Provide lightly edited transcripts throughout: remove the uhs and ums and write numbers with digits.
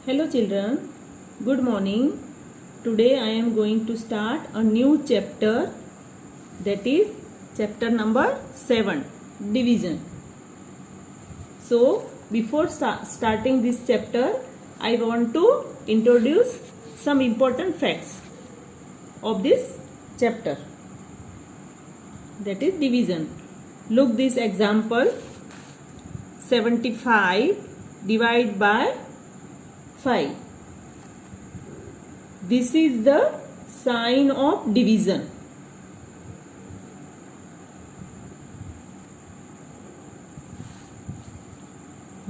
Hello children, good morning. Today I am going to start a new chapter, that is chapter number 7, division. So before starting this chapter, I want to introduce some important facts of this chapter, that is division. Look this example, 75 divided by 5. This is the sign of division.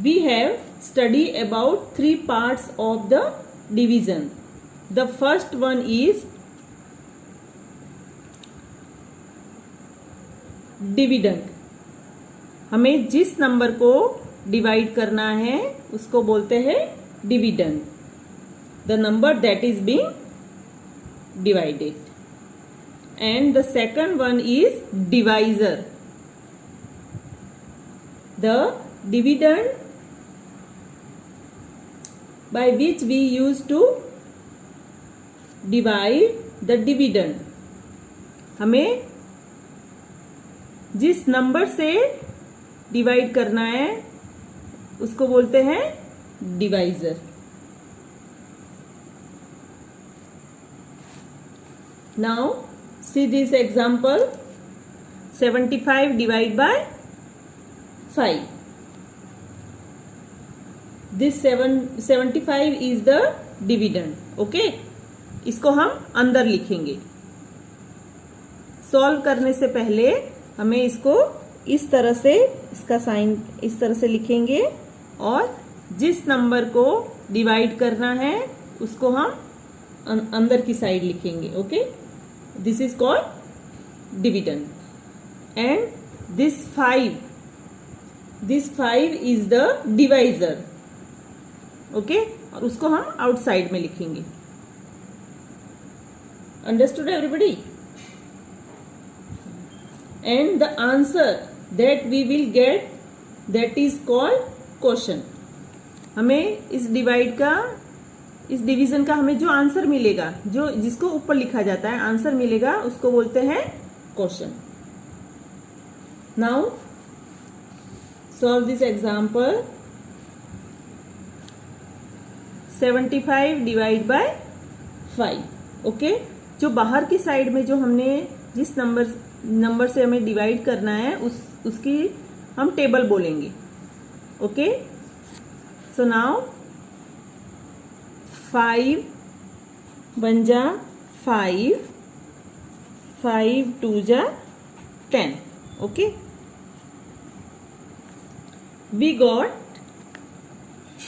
We have studied about 3 parts of the division. The first one is dividend. हमें जिस number को divide करना है उसको बोलते हैं dividend. The number that is being divided. And the second one is divisor. The dividend by which we use to divide the dividend. हमें जिस नंबर से डिवाइड करना है उसको बोलते हैं divisor. Now see this example, 75 divide by 5. This 75 is the dividend. Okay, इसको हम अंदर लिखेंगे. सॉल्व करने से पहले हमें इसको इस तरह से, इसका साइन इस तरह से लिखेंगे और जिस नंबर को डिवाइड करना है उसको हम अंदर की साइड लिखेंगे. Okay, this is called dividend. And this 5 is the divisor. Okay, और उसको हम आउटसाइड में लिखेंगे. Understood everybody? And the answer that we will get, that is called quotient. हमें इस डिवाइड का, इस डिवीजन का हमें जो आंसर मिलेगा, जो जिसको ऊपर लिखा जाता है आंसर मिलेगा, उसको बोलते हैं quotient. Now solve this example, 75 divide by 5. Okay, जो बाहर की साइड में जो हमने जिस नंबर से हमें डिवाइड करना है उसकी हम टेबल बोलेंगे. ओके, सो नाउ 5 1 जा 5, 5 2 जा 10. Okay, we got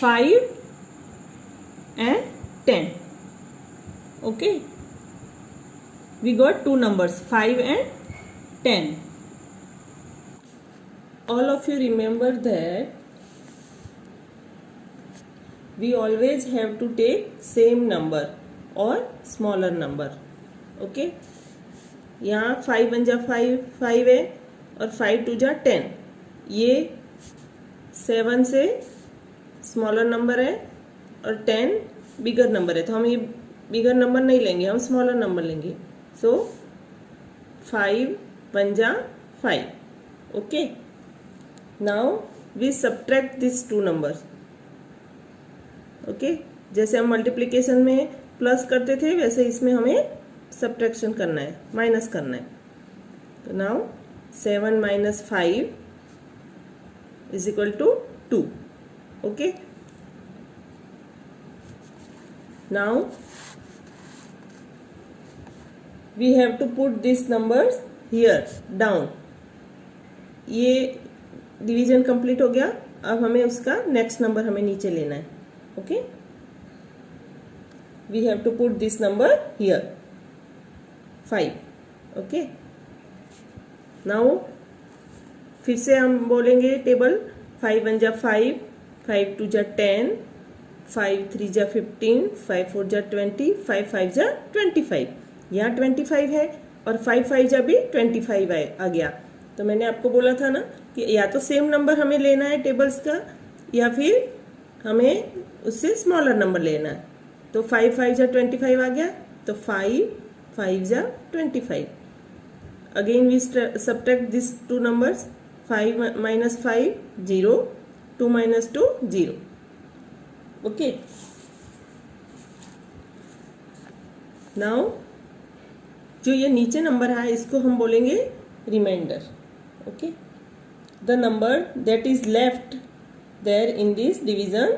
5 and 10. Okay, we got two numbers, 5 and 10. All of you remember that we always have to take same number or smaller number. Okay, यहाँ 5 1 जा 5 है और 5 2 जा 10. ये 7 से स्मॉलर नंबर है और 10 बिगर नंबर है, तो हम ये बिगर नंबर नहीं लेंगे, हम स्मॉलर नंबर लेंगे. So 5 1 जा 5. Okay, now we subtract these two numbers. Okay, जैसे हम मल्टीप्लिकेशन में प्लस करते थे वैसे इसमें हमें सब्ट्रैक्शन करना है, माइनस करना है. तो now 7 minus 5 is equal to 2. Okay, now we have to put these numbers here down. ये डिवीजन कंप्लीट हो गया. अब हमें उसका नेक्स्ट नंबर हमें नीचे लेना है. Okay, we have to put this number here 5. Okay, now फिर से हम बोलेंगे टेबल. 5 1 जा 5, 5 2 जा 10, 5 3 जा 15, 5 4 जा 20, 5 5 जा 25. यहाँ 25 है और 5 5 जा भी 25 आ गया. तो मैंने आपको बोला था ना कि या तो सेम नंबर हमें लेना है टेबल्स का, या फिर हमें उससे स्मॉलर नंबर लेना है। तो 5 5 जा 25 आ गया, तो 5 5 जा 25। Again we subtract this two numbers, 5 minus 5 0, 2 minus 2 0। Okay, now जो ये नीचे नंबर है इसको हम बोलेंगे reminder. Okay, the number that is left there in this division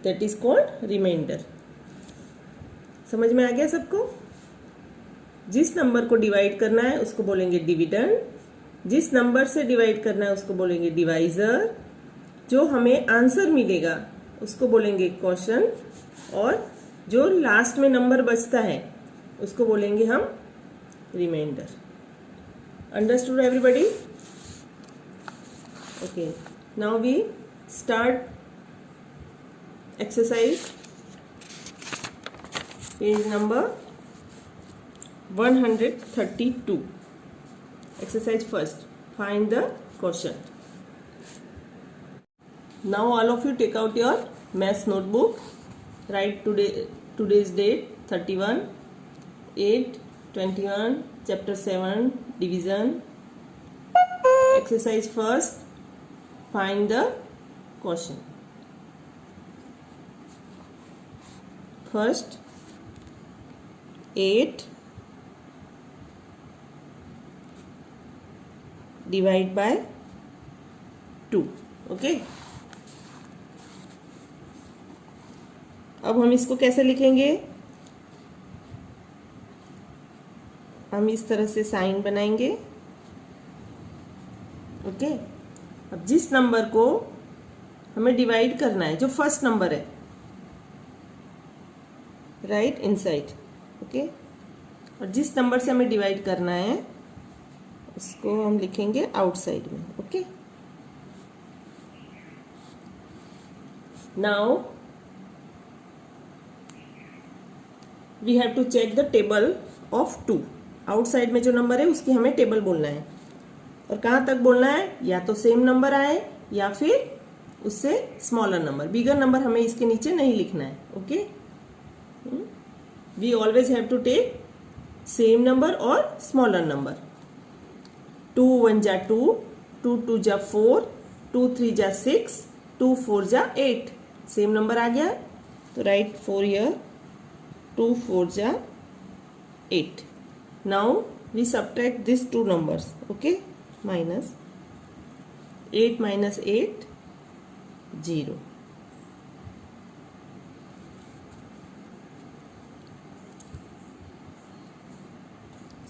that is called reminder. समझ में आ गया सबको? जिस नंबर को डिवाइड करना है उसको बोलेंगे डिविडेंड, जिस नंबर से डिवाइड करना है उसको बोलेंगे डिवाइजर, जो हमें आंसर मिलेगा उसको बोलेंगे क्वोशन, और जो लास्ट में नंबर बचता है उसको बोलेंगे हम reminder. Understood everybody? Okay, now we start exercise page number 132. Exercise first. Find the question. Now all of you take out your maths notebook. Write today's date 31/8/21, chapter 7, division. Exercise first. Find the question. First, 8 divide by 2. Okay, अब हम इसको कैसे लिखेंगे? हम इस तरह से sign बनाएंगे। ओके, अब जिस नंबर को हमें डिवाइड करना है, जो फर्स्ट नंबर है, राइट इनसाइड। ओके, और जिस नंबर से हमें डिवाइड करना है उसको हम लिखेंगे आउटसाइड में। Okay, now we have to check the table of 2। Outside में जो नंबर है उसकी हमें टेबल बोलना है, और कहाँ तक बोलना है? या तो सेम नंबर आए या फिर उससे स्मॉलर नंबर, बिगर नंबर हमें इसके नीचे नहीं लिखना है। Okay, we always have to take same number और स्मॉलर नंबर। 2 1 जा 2, 2 2 जा 4, 2 3 जा 6, 2 4 जा 8। सेम नंबर आ गया तो राइट 4 हियर, 2 4 जा 8। Now we subtract these two numbers. Okay, minus 8 minus 8 0।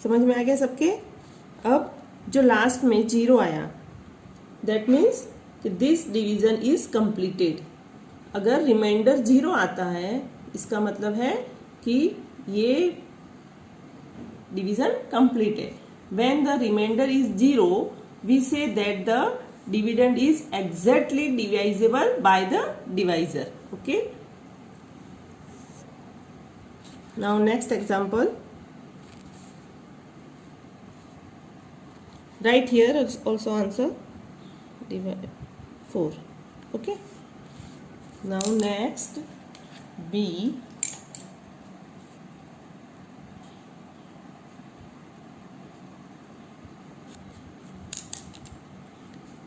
समझ में आ गया सबके? अब जो लास्ट में 0 आया, दैट मीन्स कि दिस डिवीजन इज कंप्लीटेड। अगर रिमाइंडर 0 आता है इसका मतलब है कि ये division completed. When the reminder is 0 we say that the dividend is exactly divisible by the divisor. Okay, now next example. Write here also answer 4. Okay, now next B,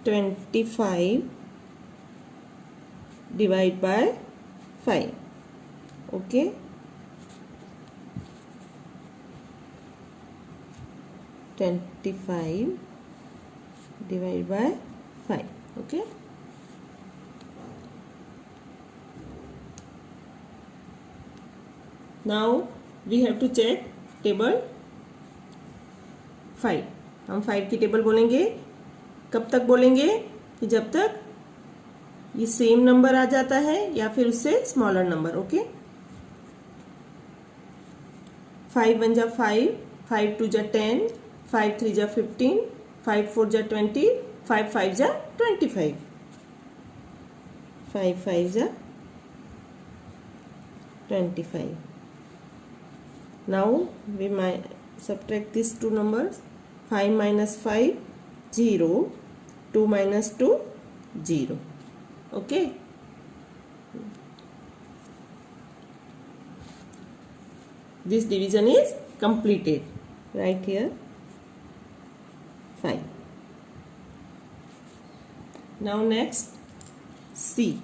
(25) divide by 5. Okay, 25 divided by 5. Okay, now we have to check table 5। हम 5 की table बोलेंगे, कब तक बोलेंगे? कि जब तक ये सेम नंबर आ जाता है या फिर उससे स्मॉलर नंबर। ओके, 5 1 जा 5, 5 2 जा 10, 5 3 जा 15, 5 4 जा 20, 5 5 जा 25, 5 5 जा 25। Now we subtract these two numbers. 5 minus 5 0, 2 minus 2 0. Okay. This division is completed. Right here 5. Now next C.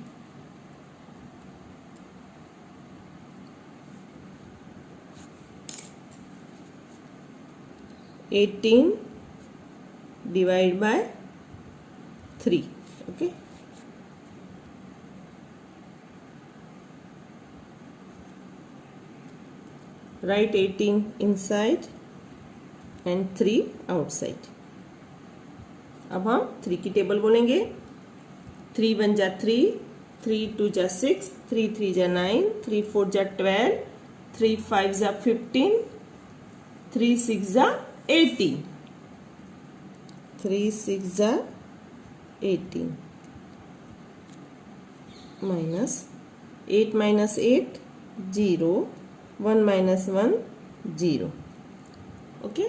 18 divided by 3. Okay. Write 18 inside and 3 outside. अब हम 3 की टेबल बोलेंगे. 3 1 जा 3, 3 2 जा 6, 3 3 जा 9, 3 4 जा 12, 3 5 जा 15, 3 6 जा 18. 3 6 जा 18 minus 8 minus 8 0, 1 minus 1 0. Okay,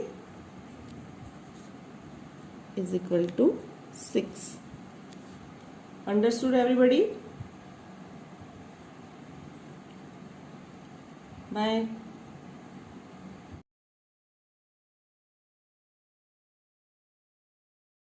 is equal to 6. Understood everybody? Bye.